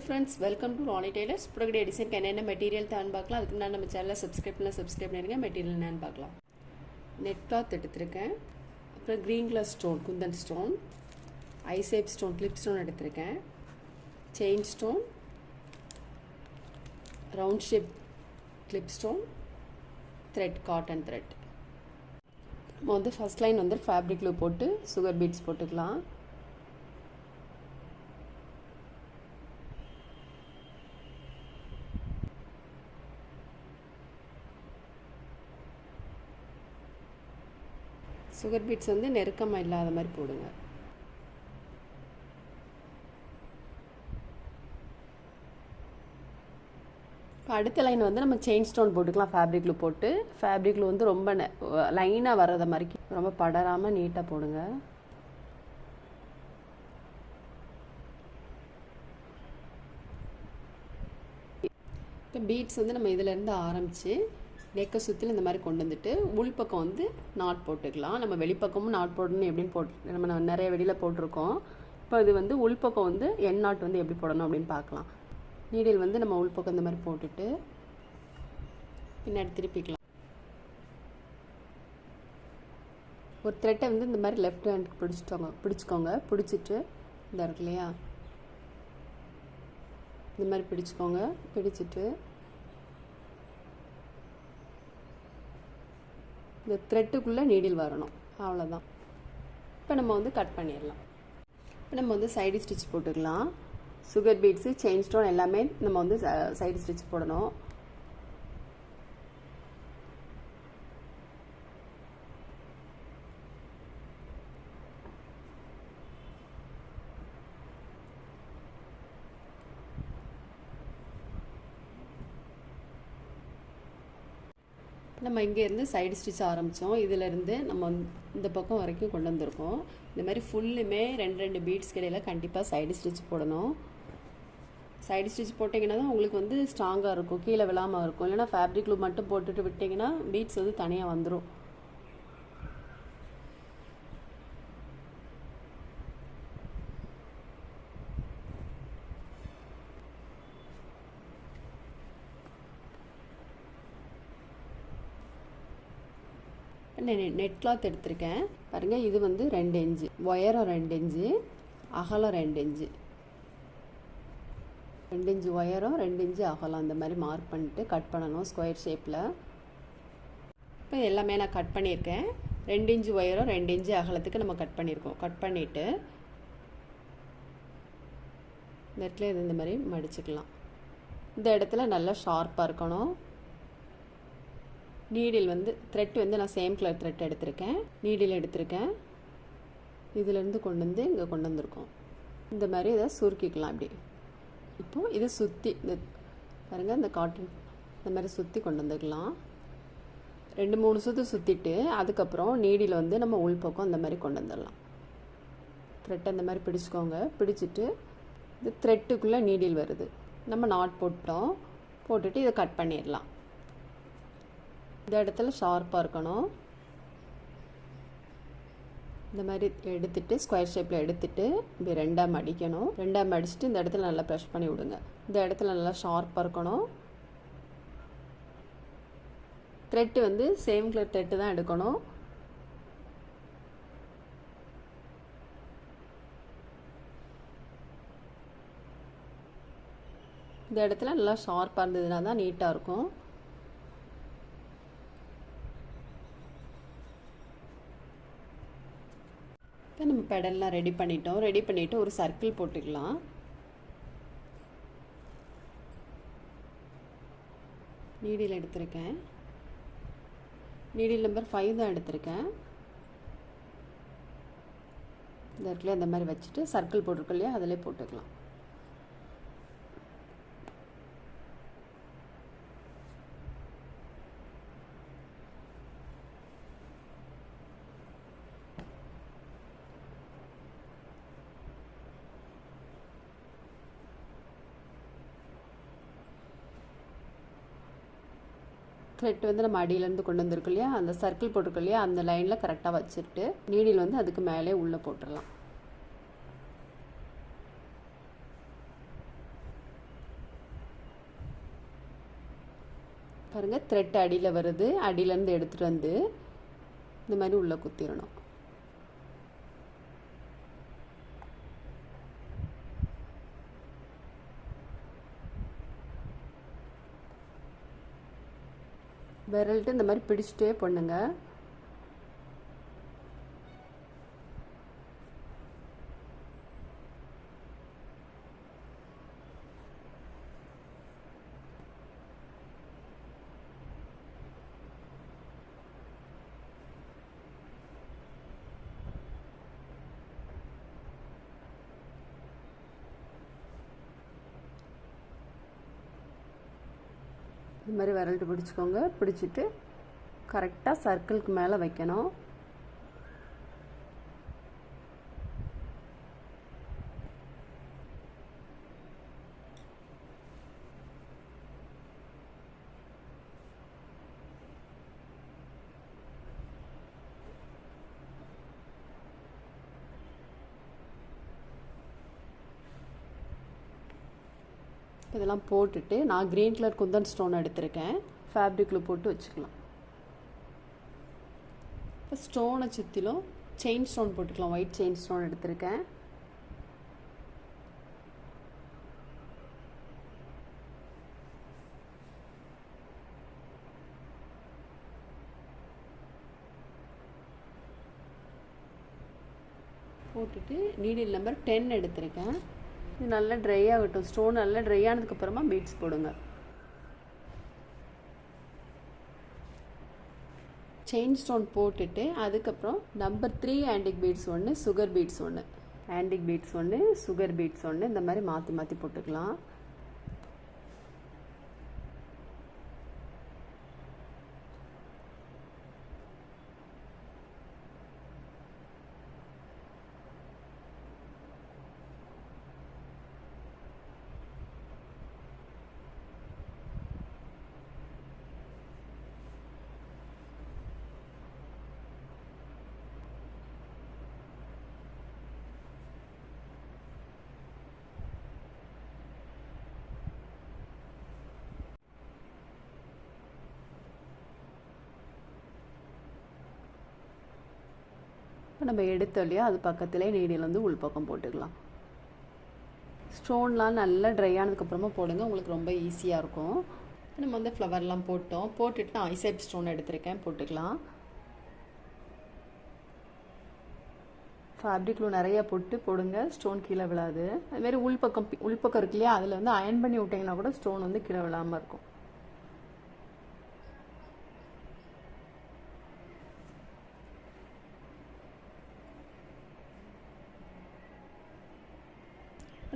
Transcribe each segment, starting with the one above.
friends, welcome to Ronnie Taylor's product design. என்ன material தான் பார்க்கலாம். அதுக்கு முன்னாடி நம்ம சேனலை சப்ஸ்கிரைப் பண்ணிருங்க. மெட்டீரியல் என்னன்னு பார்க்கலாம். நெட் கிளாத் எடுத்திருக்கேன். அப்புறம் green colour stone, kundan stone, eye shape stone, clip stone எடுத்திருக்கேன். Chain stone, round shape clip stone, thread, cotton thread. நம்ம வந்து ஃபர்ஸ்ட் லைன் வந்து ஃபேப்ரிக் க்ளூ போட்டு சுகர் பீட்ஸ் போட்டுக்கலாம். சுகர் பீட்ஸ் வந்து நெருக்கமாக இல்லாத மாதிரி போடுங்க. இப்போ அடுத்த லைன் வந்து நம்ம செயின் ஸ்டோன் போட்டுக்கலாம். ஃபேப்ரிக்கில் போட்டு ஃபேப்ரிக்கில் வந்து ரொம்ப லைனாக வர்றத மாதிரி ரொம்ப படராமல் நீட்டாக போடுங்க. இப்போ பீட்ஸ் வந்து நம்ம இதிலேருந்து ஆரம்பித்து நெக்கை சுற்றிலும் இந்த மாதிரி கொண்டு வந்துட்டு உள்பக்கம் வந்து நாட் போட்டுக்கலாம். நம்ம வெளிப்பக்கமும் நாட் போடணும் எப்படின்னு போட்டு நம்ம நிறைய வெளியில் போட்டிருக்கோம். இப்போ இது வந்து உள்பக்கம் வந்து என் நாட் வந்து எப்படி போடணும் அப்படின்னு பார்க்கலாம். நீடில் வந்து நம்ம உள்பக்கம் இந்த மாதிரி போட்டுட்டு பின்னாடி திருப்பிக்கலாம். ஒரு த்ரெட்டை வந்து இந்த மாதிரி லெஃப்ட் ஹேண்டுக்கு பிடிச்சிக்கோங்க. பிடிச்சிட்டு இந்த இருக்கு இல்லையா, இந்த மாதிரி பிடிச்சிக்கோங்க. பிடிச்சிட்டு இந்த த்ரெட்டுக்குள்ளே நீடில் வரணும், அவ்வளோதான். இப்போ நம்ம வந்து கட் பண்ணிடலாம். இப்போ நம்ம வந்து சைடு ஸ்டிச் போட்டுக்கலாம். சுகர் பீட்ஸு, செயின் ஸ்டோன் எல்லாமே நம்ம வந்து சைடு ஸ்டிச் போடணும். நம்ம இங்கேருந்து சைடு ஸ்டிச் ஆரம்பித்தோம். இதிலேருந்து நம்ம இந்த பக்கம் வரைக்கும் கொண்டு வந்திருக்கோம். இந்த மாதிரி ஃபுல்லுமே ரெண்டு பீட்ஸ் இடையில கண்டிப்பாக சைடு ஸ்டிச் போடணும். சைடு ஸ்டிச் போட்டிங்கன்னா தான் உங்களுக்கு வந்து ஸ்ட்ராங்காக இருக்கும், கீழே விழாமல் இருக்கும். இல்லைனா ஃபேப்ரிக் க்ளூ மட்டும் போட்டுட்டு விட்டிங்கன்னா பீட்ஸ் வந்து தனியாக வந்துடும். நெட் கிளாத் எடுத்திருக்கேன் பாருங்கள். இது வந்து 2 இன்ச்சு உயரம், 2 இன்ச்சு அகலம், 2 இன்ச்சு 2 இன்ச்சு உயரம், 2 இன்ச்சு அகலம் அந்த மாதிரி மார்க் பண்ணிட்டு கட் பண்ணணும் ஸ்கொயர் ஷேப்பில். இப்போ எல்லாமே நான் கட் பண்ணியிருக்கேன். 2 இன்ச்சு உயரம், 2 இன்ச்சு அகலத்துக்கு நம்ம கட் பண்ணியிருக்கோம். கட் பண்ணிவிட்டு இந்த இடத்துல இது இந்த மாதிரி மடிச்சுக்கலாம். இந்த இடத்துல நல்லா ஷார்ப்பாக இருக்கணும். நீடில் வந்து த்ரெட் வந்து நான் சேம் கலர் த்ரெட் எடுத்திருக்கேன். நீடில் எடுத்திருக்கேன். இதிலேருந்து கொண்டு வந்து இங்கே கொண்டு வந்திருக்கோம். இந்த மாதிரி இதை சுருக்கிக்கலாம் இப்படி. இப்போது இதை சுற்றி இந்த பாருங்கள், இந்த காட்டன் இந்த மாதிரி சுற்றி கொண்டு வந்துக்கலாம். 2-3 சுற்று சுற்றிட்டு அதுக்கப்புறம் நீடில் வந்து நம்ம உள்பக்கம் இந்த மாதிரி கொண்டு வந்துடலாம். த்ரெட்டை இந்த மாதிரி பிடிச்சிக்கோங்க. பிடிச்சிட்டு இது த்ரெட்டுக்குள்ளே நீடில் வருது. நம்ம நாட் போட்டுட்டு இதை கட் பண்ணிடலாம். இந்த இடத்துல ஷார்ப்பாக இருக்கணும். இந்த மாதிரி எடுத்துட்டு ஸ்கொயர் ஷேப்பில் எடுத்துட்டு இப்படி 2ஆக மடிக்கணும். 2ஆக மடிச்சுட்டு இந்த இடத்துல நல்லா ப்ரெஷ் பண்ணி விடுங்க. இந்த இடத்துல நல்லா ஷார்ப்பாக இருக்கணும். த்ரெட்டு வந்து சேம் கலர் த்ரெட்டு தான் எடுக்கணும். இந்த இடத்துல நல்லா ஷார்ப்பாக இருந்ததுன்னா தான் நீட்டாக இருக்கும். இப்போ நம்ம பெடல்லாம் ரெடி பண்ணிவிட்டு ஒரு சர்க்கிள் போட்டுக்கலாம். நீடில் எடுத்திருக்கேன். நீடில் நம்பர் 5 தான் எடுத்திருக்கேன். இந்த இடத்துல இந்த மாதிரி வச்சுட்டு சர்க்கிள் போட்டிருக்கோம் இல்லையா, அதிலே போட்டுக்கலாம். த்ரெட் வந்து நம்ம அடியிலேருந்து கொண்டு வந்திருக்கோம் இல்லையா, அந்த சர்க்கிள் போட்டிருக்கோம் இல்லையா, அந்த லைனில் கரெக்டாக வச்சுட்டு நீடில் வந்து அதுக்கு மேலே உள்ளே போட்டுடலாம். பாருங்கள் த்ரெட் அடியில் வருது. அடியிலேருந்து எடுத்துகிட்டு வந்து இந்த மாதிரி உள்ளே குத்திடணும். விரல்ட்டு இந்த மாதிரி பிடிச்சிட்டே பண்ணுங்க. இந்த மாதிரி விரல்ட்டு பிடிச்சிக்கோங்க. பிடிச்சிட்டு கரெக்டாக சர்க்கிளுக்கு மேலே வைக்கணும். இதெல்லாம் போட்டுட்டு நான் க்ரீன் கலர் குந்தன் ஸ்டோன் எடுத்திருக்கேன். ஃபேப்ரிக்கில் போட்டு வச்சுக்கலாம். இப்போ ஸ்டோனை சுற்றிலும் செயின் ஸ்டோன் போட்டுக்கலாம். ஒயிட் செயின் ஸ்டோன் எடுத்திருக்கேன். போட்டுட்டு நீடில் நம்பர் 10 எடுத்திருக்கேன். இது நல்லா ட்ரை ஆகட்டும். ஸ்டோன் நல்லா ட்ரை ஆனதுக்கப்புறமா பீட்ஸ் போடுங்க. செயின் ஸ்டோன் போட்டுட்டு அதுக்கப்புறம் நம்பர் 3 ஆன்டிக் பீட்ஸ் ஒன்று, சுகர் பீட்ஸ் ஒன்று, ஆன்டிக் பீட்ஸ் ஒன்று, சுகர் பீட்ஸ் ஒன்று, இந்த மாதிரி மாற்றி மாற்றி போட்டுக்கலாம். இப்போ நம்ம எடுத்தோம் இல்லையா, அது பக்கத்துலேயே நீடில் வந்து உள்பக்கம் போட்டுக்கலாம். ஸ்டோன்லாம் நல்லா ட்ரை ஆனதுக்கப்புறமா போடுங்க, உங்களுக்கு ரொம்ப ஈஸியாக இருக்கும். நம்ம வந்து ஃப்ளவர்லாம் போட்டோம். போட்டுட்டு நான் ஐசைப் ஸ்டோன் எடுத்திருக்கேன், போட்டுக்கலாம். ஃபேப்ரிக்கில் நிறையா போடுங்க, ஸ்டோன் கீழே விழாது. அதுமாரி உள்பக்கம் இருக்கு இல்லையா, அதில் வந்து அயன் பண்ணி விட்டிங்கன்னா கூட ஸ்டோன் வந்து கீழே விழாமல் இருக்கும்.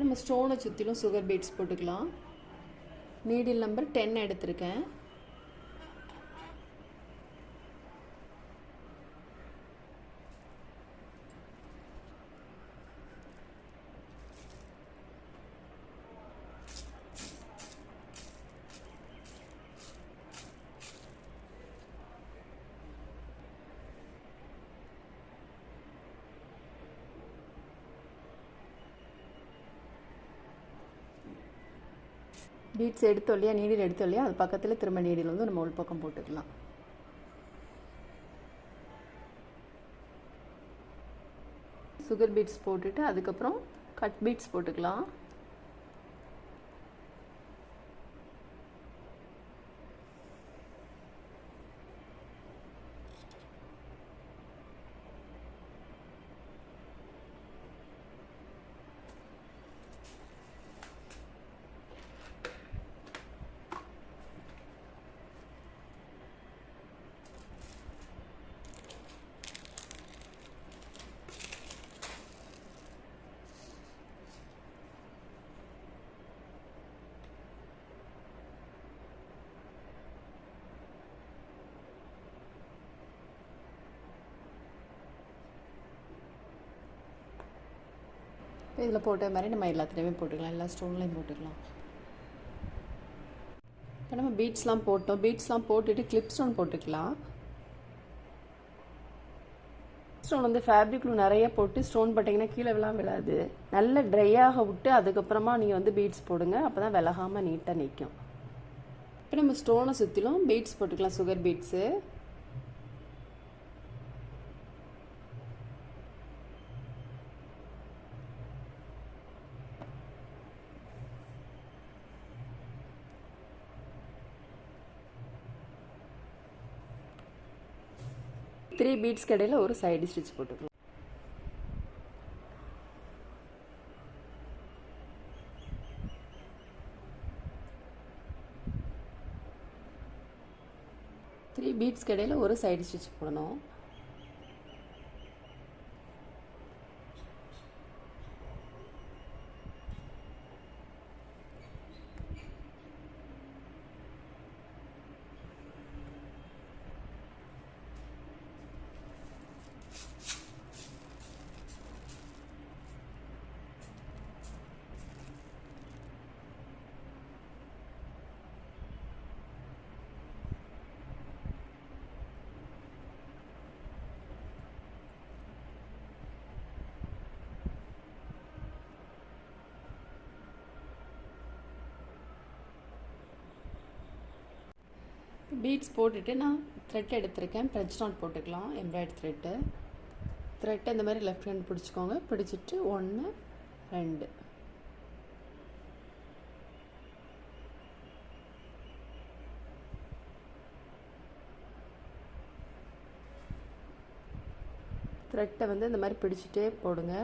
நம்ம ஸ்டோனை சுற்றிலும் சுகர் பீட்ஸ் போட்டுக்கலாம். நீடில் நம்பர் 10 எடுத்திருக்கேன். பீட்ஸ் எடுத்தோம் இல்லையா, நீடில் எடுத்தோம் இல்லையா, அது பக்கத்தில் திரும்ப நீடில் வந்து நம்ம உள்பக்கம் போட்டுக்கலாம். சுகர் பீட்ஸ் போட்டுட்டு அதுக்கப்புறம் கட் பீட்ஸ் போட்டுக்கலாம். இதில் போட்ட மாதிரி நம்ம எல்லாத்துலேயுமே போட்டுக்கலாம், எல்லா ஸ்டோன்லையும் போட்டுக்கலாம். இப்போ நம்ம பீட்ஸ்லாம் போட்டோம். பீட்ஸ்லாம் போட்டுட்டு கிளிப் ஸ்டோன் போட்டுக்கலாம். ஸ்டோன் வந்து ஃபேப்ரிக்கில் நிறைய போட்டு ஸ்டோன் போட்டிங்கன்னா கீழே விழாது. நல்லா ட்ரை ஆக விட்டு அதுக்கப்புறமா நீங்கள் வந்து பீட்ஸ் போடுங்க, அப்போ தான் விலகாமல் நீட்டாக நிற்கும். இப்போ நம்ம ஸ்டோனை சுற்றிலும் பீட்ஸ் போட்டுக்கலாம், சுகர் பீட்ஸு. த்ரீ பீட்ஸ் கடையில் ஒரு சைடு ஸ்டிச் போட்டுக்கலாம். த்ரீ பீட்ஸ் கடையில் ஒரு சைடு ஸ்டிச் போடணும். பீட்ஸ் போட்டுட்டு நான் த்ரெட் எடுத்திருக்கேன். ஃப்ரெஞ்ச் நாட் போட்டுக்கலாம், எம்ப்ராய்டரி த்ரெட்டை இந்த மாதிரி லெஃப்ட் ஹேண்ட் பிடிச்சிக்கோங்க. பிடிச்சிட்டு 1 2 த்ரெட்டை வந்து இந்த மாதிரி பிடிச்சிட்டே போடுங்க.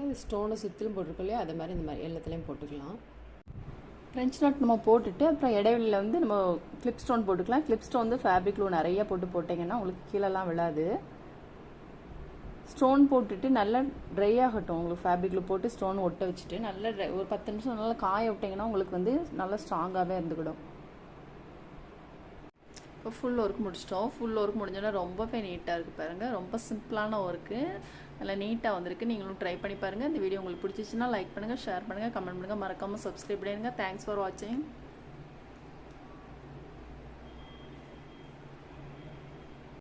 இந்த ஸ்டோனை சுற்றிலும் போட்டிருக்கோம் இல்லையா, அது மாதிரி இந்த மாதிரி எல்லாத்துலேயும் போட்டுக்கலாம். ஃப்ரெஞ்ச் நாட் நம்ம போட்டுட்டு அப்புறம் இடைவெளியில் வந்து நம்ம கிளிப் ஸ்டோன் போட்டுக்கலாம். கிளிப் ஸ்டோன் வந்து ஃபேப்ரிக் க்ளூ நிறைய போட்டிங்கன்னா உங்களுக்கு கீழெல்லாம் விழாது. ஸ்டோன் போட்டுட்டு நல்லா ட்ரை ஆகட்டும். உங்களுக்கு ஃபேப்ரிக் க்ளூ போட்டு ஸ்டோன் ஒட்ட வச்சுட்டு நல்லா ஒரு 10 நிமிஷம் நல்லா காய விட்டிங்கன்னா உங்களுக்கு வந்து நல்லா ஸ்ட்ராங்காகவே இருந்துக்கிடும். இப்போ ஃபுல் ஒர்க் முடிச்சிட்டோம். ஃபுல் ஒர்க் முடிஞ்சோன்னா ரொம்பவே நீட்டாக இருக்குது பாருங்கள். ரொம்ப சிம்பிளான ஒர்க்கு, நல்லா நீட்டாக வந்திருக்கு. நீங்களும் ட்ரை பண்ணி பாருங்கள். இந்த வீடியோ உங்களுக்கு பிடிச்சிச்சின்னா லைக் பண்ணுங்கள், ஷேர் பண்ணுங்கள், கமெண்ட் பண்ணுங்கள், மறக்காமல் சப்ஸ்கிரைப் பண்ணிடுங்க. தேங்க்ஸ் ஃபார் வாட்சிங்.